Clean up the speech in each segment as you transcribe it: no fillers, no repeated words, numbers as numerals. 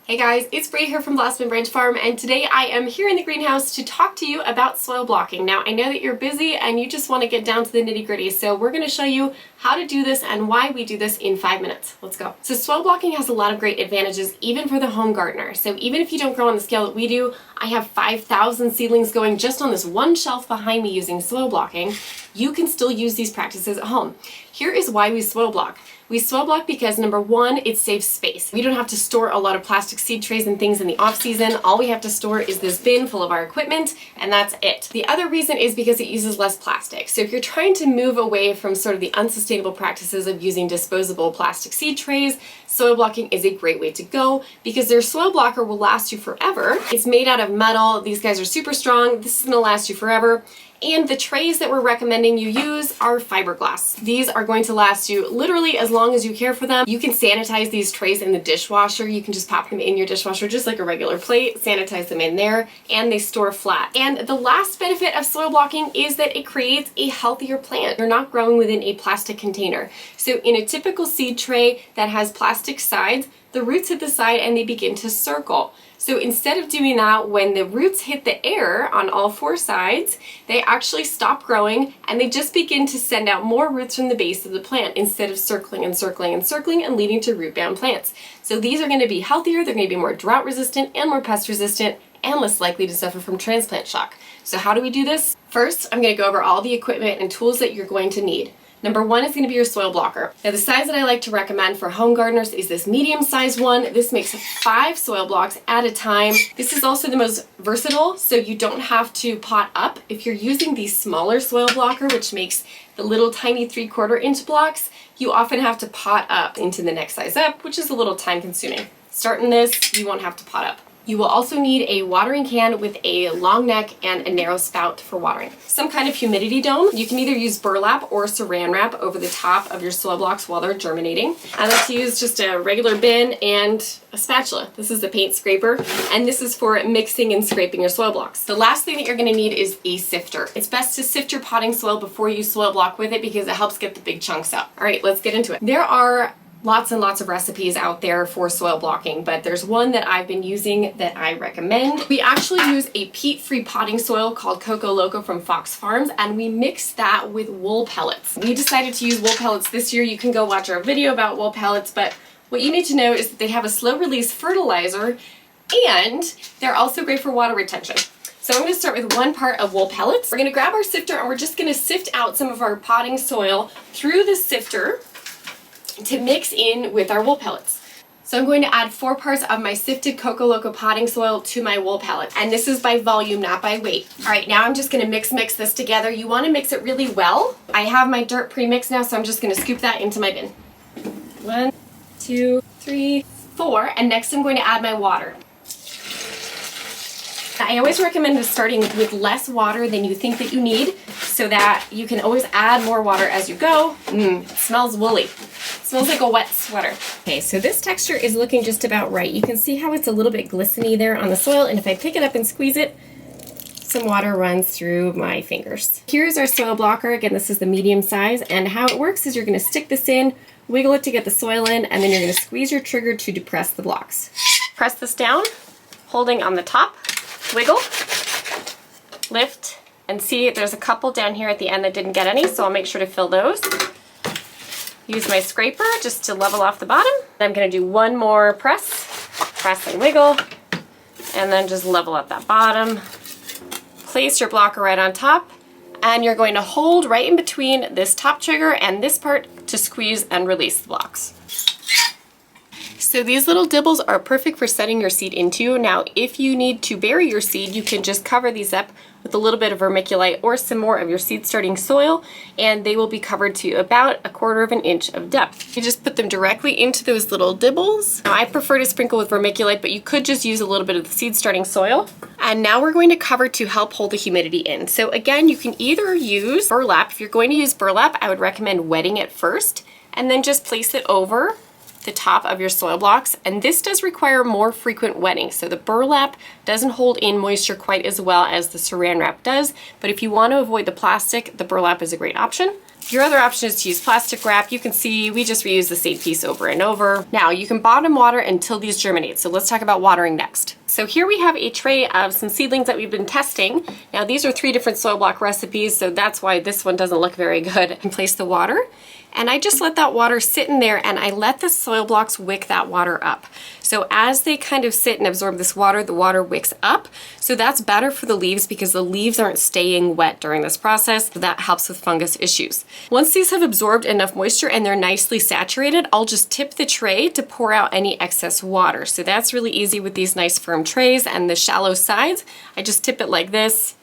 Hey guys, it's Bree here from Blossom Branch Farm, and today I am here in the greenhouse to talk to you about soil blocking. Now, I know that you're busy and you just want to get down to the nitty-gritty, so we're going to show you how to do this and why we do this in 5 minutes. Let's go. So soil blocking has a lot of great advantages even for the home gardener. So even if you don't grow on the scale that we do, I have 5,000 seedlings going just on this one shelf behind me using soil blocking. You can still use these practices at home. Here is why we soil block. We soil block because number one, it saves space. We don't have to store a lot of plastic seed trays and things in the off season. All we have to store is this bin full of our equipment, and that's it. The other reason is because it uses less plastic. So if you're trying to move away from sort of the unsustainable practices of using disposable plastic seed trays, soil blocking is a great way to go because their soil blocker will last you forever. It's made out of metal. These guys are super strong. This is gonna last you forever. And the trays that we're recommending you use are fiberglass. These are going to last you literally as long as you care for them. You can sanitize these trays in the dishwasher. You can just pop them in your dishwasher just like a regular plate, sanitize them in there, and they store flat. And the last benefit of soil blocking is that it creates a healthier plant. You're not growing within a plastic container. So in a typical seed tray that has plastic sides, the roots hit the side and they begin to circle. So instead of doing that, when the roots hit the air on all four sides, they actually stop growing and they just begin to send out more roots from the base of the plant instead of circling and circling and circling and leading to root-bound plants. So these are going to be healthier, they're going to be more drought resistant and more pest resistant and less likely to suffer from transplant shock. So how do we do this? First, I'm going to go over all the equipment and tools that you're going to need. Number one is going to be your soil blocker. Now the size that I like to recommend for home gardeners is this medium-sized one. This makes 5 soil blocks at a time. This is also the most versatile, so you don't have to pot up. If you're using the smaller soil blocker, which makes the little tiny 3/4 inch blocks, you often have to pot up into the next size up, which is a little time consuming. Starting this, you won't have to pot up. You will also need a watering can with a long neck and a narrow spout for watering. Some kind of humidity dome. You can either use burlap or saran wrap over the top of your soil blocks while they're germinating. I like to use just a regular bin and a spatula. This is the paint scraper, and this is for mixing and scraping your soil blocks. The last thing that you're going to need is a sifter. It's best to sift your potting soil before you soil block with it because it helps get the big chunks out. All right, let's get into it. There are lots and lots of recipes out there for soil blocking, but there's one that I've been using that I recommend. We actually use a peat-free potting soil called Coco Loco from Fox Farms, and we mix that with wool pellets. We decided to use wool pellets this year. You can go watch our video about wool pellets, but what you need to know is that they have a slow-release fertilizer, and they're also great for water retention. So I'm going to start with 1 part of wool pellets. We're going to grab our sifter, and we're just going to sift out some of our potting soil through the sifter to mix in with our wool pellets. So I'm going to add 4 parts of my sifted Coco Loco potting soil to my wool pellet. And this is by volume, not by weight. All right, now I'm just gonna mix this together. You wanna mix it really well. I have my dirt pre-mixed now, so I'm just gonna scoop that into my bin. 1, 2, 3, 4, and next I'm going to add my water. I always recommend starting with less water than you think that you need so that you can always add more water as you go. It smells woolly. It smells like a wet sweater. Okay, so this texture is looking just about right. You can see how it's a little bit glistening there on the soil, and if I pick it up and squeeze it, some water runs through my fingers. Here's our soil blocker. Again, this is the medium size, and how it works is you're gonna stick this in, wiggle it to get the soil in, and then you're gonna squeeze your trigger to depress the blocks. Press this down, holding on the top. Wiggle, lift, and see there's a couple down here at the end that didn't get any, so I'll make sure to fill those. Use my scraper just to level off the bottom. I'm going to do 1 more press and wiggle, and then just level up that bottom. Place your blocker right on top, and you're going to hold right in between this top trigger and this part to squeeze and release the blocks. So these little dibbles are perfect for setting your seed into. Now, if you need to bury your seed, you can just cover these up with a little bit of vermiculite or some more of your seed starting soil, and they will be covered to about 1/4 inch of depth. You just put them directly into those little dibbles. Now, I prefer to sprinkle with vermiculite, but you could just use a little bit of the seed starting soil. And now we're going to cover to help hold the humidity in. So again, you can either use burlap. If you're going to use burlap, I would recommend wetting it first, and then just place it over the top of your soil blocks, and this does require more frequent wetting. So the burlap doesn't hold in moisture quite as well as the saran wrap does, but if you want to avoid the plastic, the burlap is a great option. Your other option is to use plastic wrap. You can see we just reuse the same piece over and over. Now you can bottom water until these germinate. So let's talk about watering next. So here we have a tray of some seedlings that we've been testing. Now these are 3 different soil block recipes, so that's why this one doesn't look very good. And place the water, and I just let that water sit in there, and I let the soil blocks wick that water up. So as they kind of sit and absorb this water, the water wicks up. So that's better for the leaves because the leaves aren't staying wet during this process. So that helps with fungus issues. Once these have absorbed enough moisture and they're nicely saturated, I'll just tip the tray to pour out any excess water. So that's really easy with these nice firm trays and the shallow sides. I just tip it like this,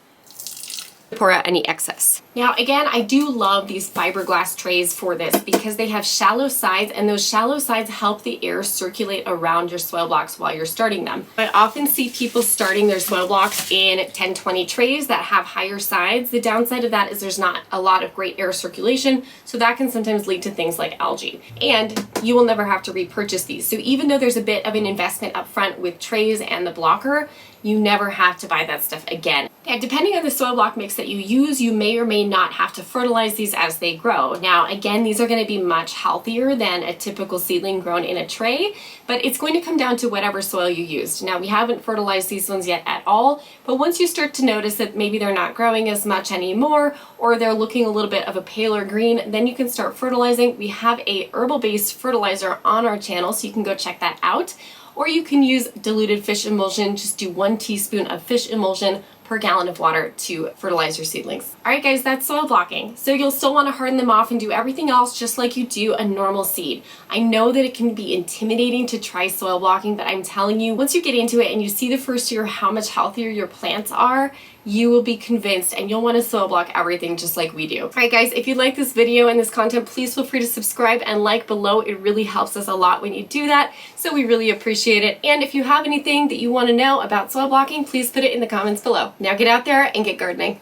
pour out any excess. Now again, I do love these fiberglass trays for this because they have shallow sides, and those shallow sides help the air circulate around your soil blocks while you're starting them. I often see people starting their soil blocks in 10-20 trays that have higher sides. The downside of that is there's not a lot of great air circulation, so that can sometimes lead to things like algae. And you will never have to repurchase these. So even though there's a bit of an investment up front with trays and the blocker, you never have to buy that stuff again. And depending on the soil block mix that you use, you may or may not have to fertilize these as they grow. Now, again, these are going to be much healthier than a typical seedling grown in a tray, but it's going to come down to whatever soil you used. Now, we haven't fertilized these ones yet at all, but once you start to notice that maybe they're not growing as much anymore, or they're looking a little bit of a paler green, then you can start fertilizing. We have a herbal-based fertilizer on our channel, so you can go check that out. Or you can use diluted fish emulsion. Just do 1 teaspoon of fish emulsion per gallon of water to fertilize your seedlings. All right, guys, that's soil blocking. So you'll still want to harden them off and do everything else just like you do a normal seed. I know that it can be intimidating to try soil blocking, but I'm telling you, once you get into it and you see the first year how much healthier your plants are, you will be convinced and you'll want to soil block everything just like we do. All right, guys, if you like this video and this content, please feel free to subscribe and like below. It really helps us a lot when you do that, so we really appreciate it. And if you have anything that you want to know about soil blocking, please put it in the comments below. Now get out there and get gardening.